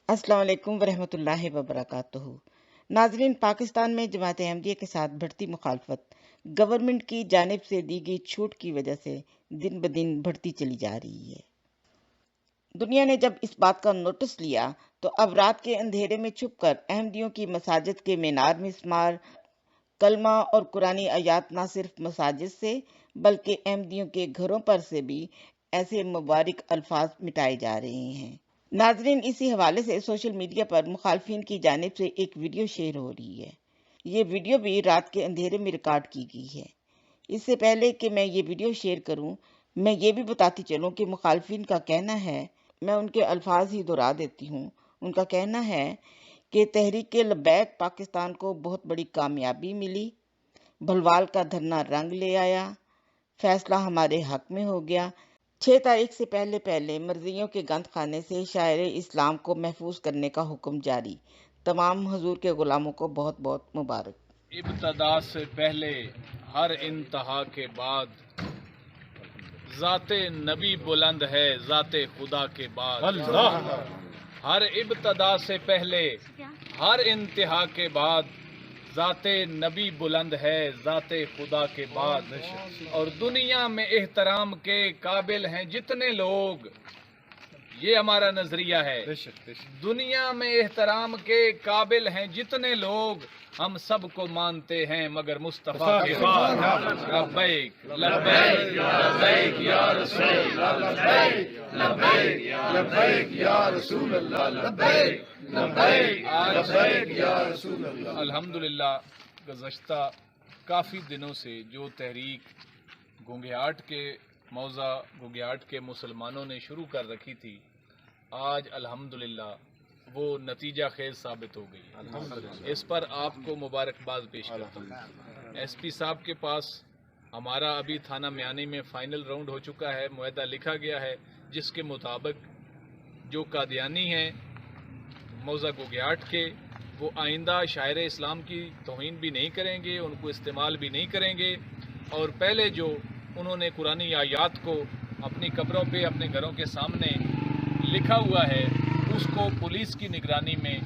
अस्सलाम वालेकुम वरहमतुल्लाहि वबरकातुहू। नाजरीन, पाकिस्तान में जमात अहमदिया के साथ बढ़ती मुखालफत गवर्नमेंट की जानिब से दी गई छूट की वजह से दिन ब दिन बढ़ती चली जा रही है। दुनिया ने जब इस बात का नोटिस लिया तो अब रात के अंधेरे में छुपकर अहमदियों की मसाजिद के मीनार में इस्तेमाल कलमा और कुरानी आयात न सिर्फ मसाजिद से बल्कि अहमदियों के घरों पर से भी ऐसे मुबारक अल्फाज मिटाए जा रहे हैं। नाजरीन, इसी हवाले से सोशल मीडिया पर मुखालफिन की जानिब से एक वीडियो शेयर हो रही है। ये वीडियो भी रात के अंधेरे में रिकॉर्ड की गई है। इससे पहले कि मैं ये वीडियो शेयर करूं, मैं ये भी बताती चलूं कि मुखालफिन का कहना है, मैं उनके अल्फाज ही दोहरा देती हूँ। उनका कहना है कि तहरीक लब्बैक पाकिस्तान को बहुत बड़ी कामयाबी मिली, भलवाल का धरना रंग ले आया, फैसला हमारे हक में हो गया। 6 तारीख से पहले मर्जियों के गंद खाने से शायर इस्लाम को महफूज करने का हुक्म जारी। तमाम हुजूर के गुलामों को बहुत बहुत मुबारक। इब्तदा से पहले हर इंतहा के बाद ज़ाते नबी बुलंद है ज़ाते खुदा के बाद। हर इब्तदा से पहले हर इंतहा के बाद ज़ाते नबी बुलंद है ज़ाते खुदा के बाद। और दुनिया में एहतराम के काबिल हैं जितने लोग, ये हमारा नजरिया है। दुनिया में एहतराम के काबिल हैं जितने लोग, हम सबको मानते हैं मगर मुस्तफा के बाद। लब्बैक लब्बैक लब्बैक या रसूल लब्बैक लब्बैक लब्बैक या रसूल अल्लाह लब्बैक लब्बैक लब्बैक या रसूल अल्लाह। अल्हम्दुलिल्लाह, गुज़श्ता काफ़ी दिनों से जो तहरीक घुंघियाट के मौज़ा घुंघियाट के मुसलमानों ने शुरू कर रखी थी, आज अल्हम्दुलिल्लाह वो नतीजा खेज साबित हो गई। इस पर आपको मुबारकबाद पेश करता हूँ। एसपी साहब के पास हमारा अभी थाना म्यानी में फाइनल राउंड हो चुका है, मुआहदा लिखा गया है जिसके मुताबिक जो कादियानी हैं मौज़ा घुंघियाट के, वो आइंदा शायर इस्लाम की तौहीन भी नहीं करेंगे, उनको इस्तेमाल भी नहीं करेंगे। और पहले जो उन्होंने कुरानी आयात को अपनी कब्रों पे अपने घरों के सामने लिखा हुआ है, उसको पुलिस की निगरानी में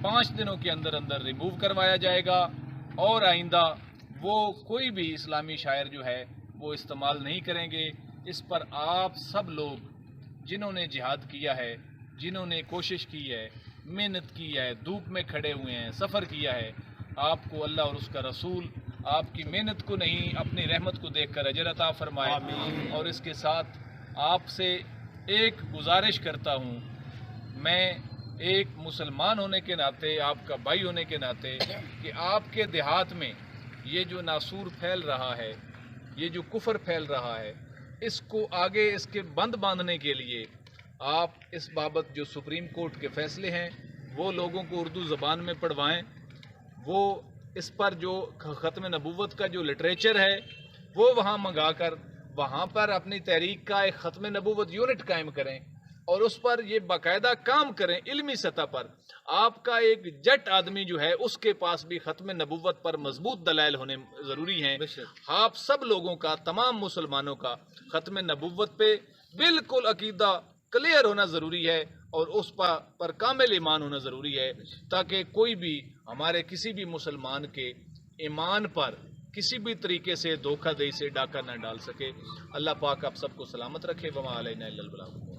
5 दिनों के अंदर अंदर रिमूव करवाया जाएगा। और आइंदा वो कोई भी इस्लामी शायर जो है वो इस्तेमाल नहीं करेंगे। इस पर आप सब लोग जिन्होंने जिहाद किया है, जिन्होंने कोशिश की है, मेहनत की है, धूप में खड़े हुए हैं, सफ़र किया है, आपको अल्लाह और उसका रसूल आपकी मेहनत को नहीं अपनी रहमत को देखकर अजर अता फरमाए। और इसके साथ आपसे एक गुजारिश करता हूँ, मैं एक मुसलमान होने के नाते, आपका भाई होने के नाते, कि आपके देहात में ये जो नासूर फैल रहा है, ये जो कुफर फैल रहा है, इसको आगे इसके बंद बांधने के लिए आप इस बाबत जो सुप्रीम कोर्ट के फैसले हैं वो लोगों को उर्दू ज़बान में पढ़वाएं। वो इस पर जो ख़त्म नबूवत का जो लिटरेचर है वो वहाँ मंगा कर वहाँ पर अपनी तहरीक का एक ख़त्म नबूवत यूनिट कायम करें और उस पर ये बाकायदा काम करें। इल्मी सतह पर आपका एक जट आदमी जो है उसके पास भी ख़त्म नबूवत पर मजबूत दलाइल होने ज़रूरी हैं। आप सब लोगों का, तमाम मुसलमानों का ख़त्म नबूवत पे बिल्कुल अकीदा क्लियर होना ज़रूरी है और उस पर कामिल ईमान होना ज़रूरी है, ताकि कोई भी हमारे किसी भी मुसलमान के ईमान पर किसी भी तरीके से धोखाधड़ी से डाका न डाल सके। अल्लाह पाक आप सबको सलामत रखे। वमा अलैना इल्लल बलाग।